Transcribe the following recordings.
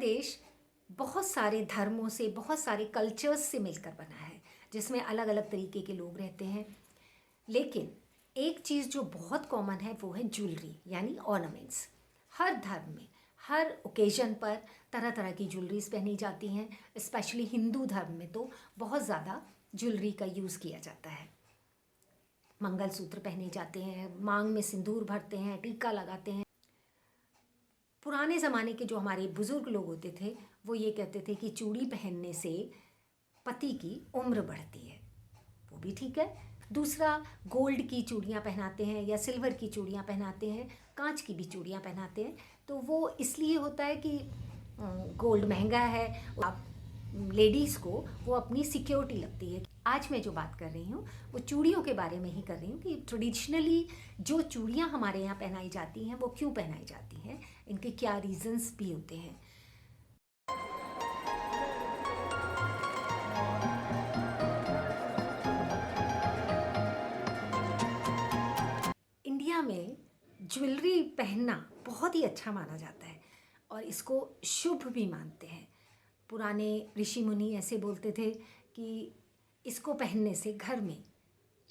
देश बहुत सारे धर्मों से, बहुत सारे कल्चर्स से मिलकर बना है, जिसमें अलग अलग तरीके के लोग रहते हैं। लेकिन एक चीज़ जो बहुत कॉमन है वो है ज्वेलरी, यानी ऑर्नामेंट्स। हर धर्म में, हर ओकेजन पर तरह तरह की ज्वेलरीज पहनी जाती हैं। स्पेशली हिंदू धर्म में तो बहुत ज़्यादा ज्वेलरी का यूज़ किया जाता है। मंगलसूत्र पहने जाते हैं, मांग में सिंदूर भरते हैं, टीका लगाते हैं। पुराने ज़माने के जो हमारे बुज़ुर्ग लोग होते थे वो ये कहते थे कि चूड़ी पहनने से पति की उम्र बढ़ती है। वो भी ठीक है। दूसरा, गोल्ड की चूड़ियाँ पहनाते हैं या सिल्वर की चूड़ियाँ पहनाते हैं, कांच की भी चूड़ियाँ पहनाते हैं। तो वो इसलिए होता है कि गोल्ड महंगा है, आप लेडीज़ को वो अपनी सिक्योरिटी लगती है। आज मैं जो बात कर रही हूँ वो चूड़ियों के बारे में ही कर रही हूँ कि ट्रेडिशनली जो चूड़ियाँ हमारे यहाँ पहनाई जाती हैं वो क्यों पहनाई जाती हैं, इनके क्या रीजंस भी होते हैं। इंडिया में ज्वेलरी पहनना बहुत ही अच्छा माना जाता है और इसको शुभ भी मानते हैं। पुराने ऋषि मुनि ऐसे बोलते थे कि इसको पहनने से घर में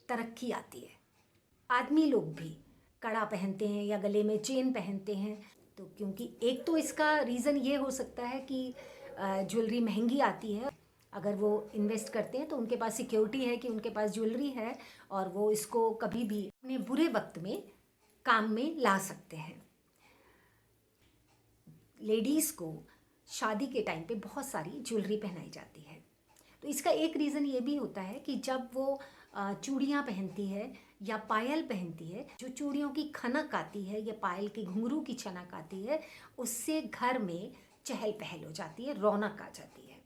तरक्की आती है। आदमी लोग भी कड़ा पहनते हैं या गले में चेन पहनते हैं। तो क्योंकि एक तो इसका रीज़न ये हो सकता है कि ज्वेलरी महंगी आती है। अगर वो इन्वेस्ट करते हैं तो उनके पास सिक्योरिटी है कि उनके पास ज्वेलरी है और वो इसको कभी भी अपने बुरे वक्त में काम में ला सकते हैं। लेडीज़ को शादी के टाइम पे बहुत सारी ज्वेलरी पहनाई जाती है। तो इसका एक रीज़न ये भी होता है कि जब वो चूड़ियाँ पहनती है या पायल पहनती है, जो चूड़ियों की खनक आती है या पायल की घुंघरू की छनक आती है, उससे घर में चहल पहल हो जाती है, रौनक आ जाती है।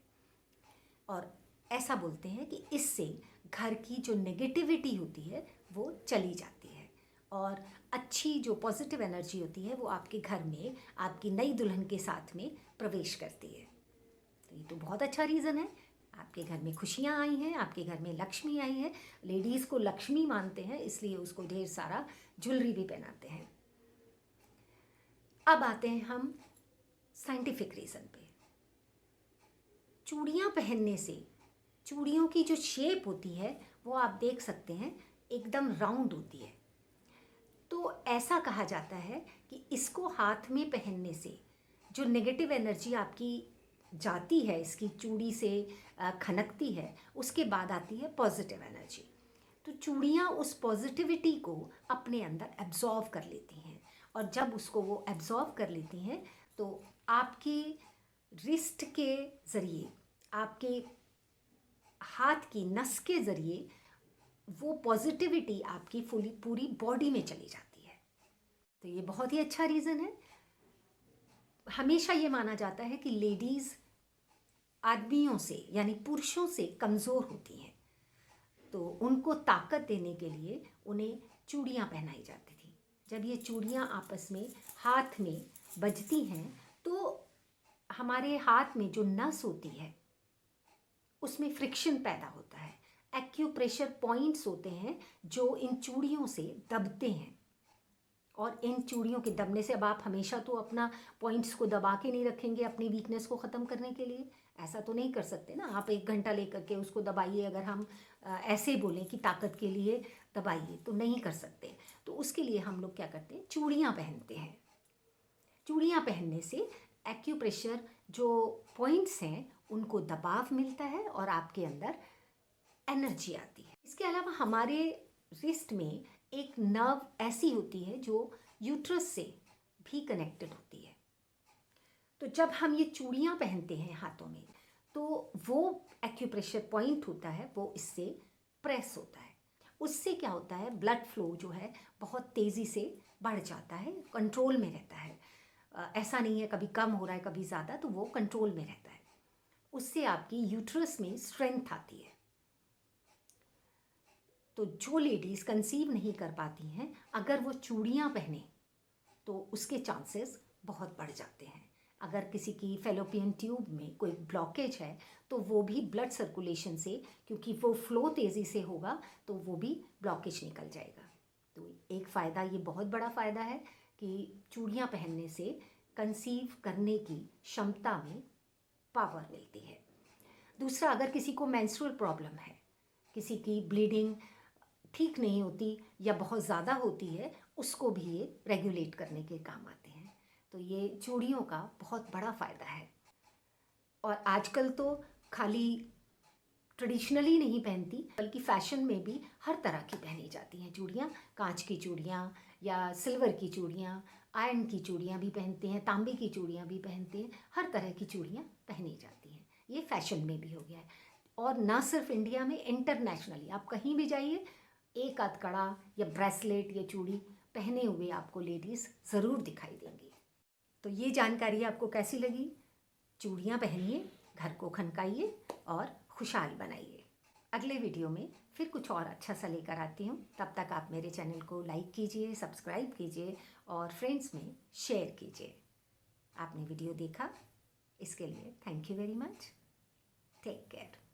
और ऐसा बोलते हैं कि इससे घर की जो नेगेटिविटी होती है वो चली जाती है और अच्छी जो पॉजिटिव एनर्जी होती है वो आपके घर में आपकी नई दुल्हन के साथ में प्रवेश करती है। तो ये तो बहुत अच्छा रीज़न है। आपके घर में खुशियाँ आई हैं, आपके घर में लक्ष्मी आई है। लेडीज़ को लक्ष्मी मानते हैं, इसलिए उसको ढेर सारा ज्वेलरी भी पहनाते हैं। अब आते हैं हम साइंटिफिक रीज़न पे। चूड़ियाँ पहनने से चूड़ियों की जो शेप होती है वो आप देख सकते हैं एकदम राउंड होती है। तो ऐसा कहा जाता है कि इसको हाथ में पहनने से जो नेगेटिव एनर्जी आपकी जाती है, इसकी चूड़ी से खनकती है, उसके बाद आती है पॉजिटिव एनर्जी। तो चूड़ियाँ उस पॉजिटिविटी को अपने अंदर एब्जॉर्व कर लेती हैं और जब उसको वो एब्जॉर्व कर लेती हैं तो आपके रिस्ट के ज़रिए, आपके हाथ की नस के ज़रिए वो पॉजिटिविटी आपकी पूरी बॉडी में चली जाती है। तो ये बहुत ही अच्छा रीज़न है। हमेशा ये माना जाता है कि लेडीज़ आदमियों से यानी पुरुषों से कमज़ोर होती हैं, तो उनको ताकत देने के लिए उन्हें चूड़ियाँ पहनाई जाती थी। जब ये चूड़ियाँ आपस में हाथ में बजती हैं तो हमारे हाथ में जो नस होती है उसमें फ्रिक्शन पैदा होता है। एक्यूप्रेशर पॉइंट्स होते हैं जो इन चूड़ियों से दबते हैं और इन चूड़ियों के दबने से, अब आप हमेशा तो अपना पॉइंट्स को दबा के नहीं रखेंगे अपनी वीकनेस को ख़त्म करने के लिए, ऐसा तो नहीं कर सकते ना। आप 1 घंटा लेकर के उसको दबाइए, अगर हम ऐसे बोलें कि ताकत के लिए दबाइए तो नहीं कर सकते। तो उसके लिए हम लोग क्या करते हैं, चूड़ियाँ पहनते हैं। चूड़ियाँ पहनने से एक्यूप्रेशर जो पॉइंट्स हैं उनको दबाव मिलता है और आपके अंदर एनर्जी आती है। इसके अलावा हमारे रिस्ट में एक नर्व ऐसी होती है जो यूट्रस से भी कनेक्टेड होती है। तो जब हम ये चूड़ियाँ पहनते हैं हाथों में तो वो एक्यूप्रेशर पॉइंट होता है वो इससे प्रेस होता है। उससे क्या होता है, ब्लड फ्लो जो है बहुत तेज़ी से बढ़ जाता है, कंट्रोल में रहता है। ऐसा नहीं है कभी कम हो रहा है कभी ज़्यादा, तो वो कंट्रोल में रहता है। उससे आपकी यूट्रस में स्ट्रेंथ आती है। तो जो लेडीज़ कंसीव नहीं कर पाती हैं, अगर वो चूड़ियाँ पहने तो उसके चांसेस बहुत बढ़ जाते हैं। अगर किसी की फेलोपियन ट्यूब में कोई ब्लॉकेज है तो वो भी ब्लड सर्कुलेशन से, क्योंकि वो फ्लो तेज़ी से होगा तो वो भी ब्लॉकेज निकल जाएगा। तो एक फ़ायदा, ये बहुत बड़ा फ़ायदा है कि चूड़ियाँ पहनने से कंसीव करने की क्षमता में पावर मिलती है। दूसरा, अगर किसी को मेंस्ट्रुअल प्रॉब्लम है, किसी की ब्लीडिंग ठीक नहीं होती या बहुत ज़्यादा होती है, उसको भी ये रेगुलेट करने के काम आते हैं। तो ये चूड़ियों का बहुत बड़ा फ़ायदा है। और आजकल तो खाली ट्रेडिशनली नहीं पहनती, बल्कि फैशन में भी हर तरह की पहनी जाती हैं चूड़ियाँ। कांच की चूड़ियाँ या सिल्वर की चूड़ियाँ, आयरन की चूड़ियाँ भी पहनते हैं, तांबे की चूड़ियाँ भी पहनते हैं, हर तरह की चूड़ियाँ पहनी जाती हैं। ये फैशन में भी हो गया है। और ना सिर्फ इंडिया में, इंटरनेशनली आप कहीं भी जाइए, एक आध कड़ा या ब्रेसलेट या चूड़ी पहने हुए आपको लेडीज़ ज़रूर दिखाई देंगी। तो ये जानकारी आपको कैसी लगी? चूड़ियाँ पहनिए, घर को खनकाइए और खुशहाल बनाइए। अगले वीडियो में फिर कुछ और अच्छा सा लेकर आती हूँ। तब तक आप मेरे चैनल को लाइक कीजिए, सब्सक्राइब कीजिए और फ्रेंड्स में शेयर कीजिए। आपने वीडियो देखा, इसके लिए thank you very much. Take care.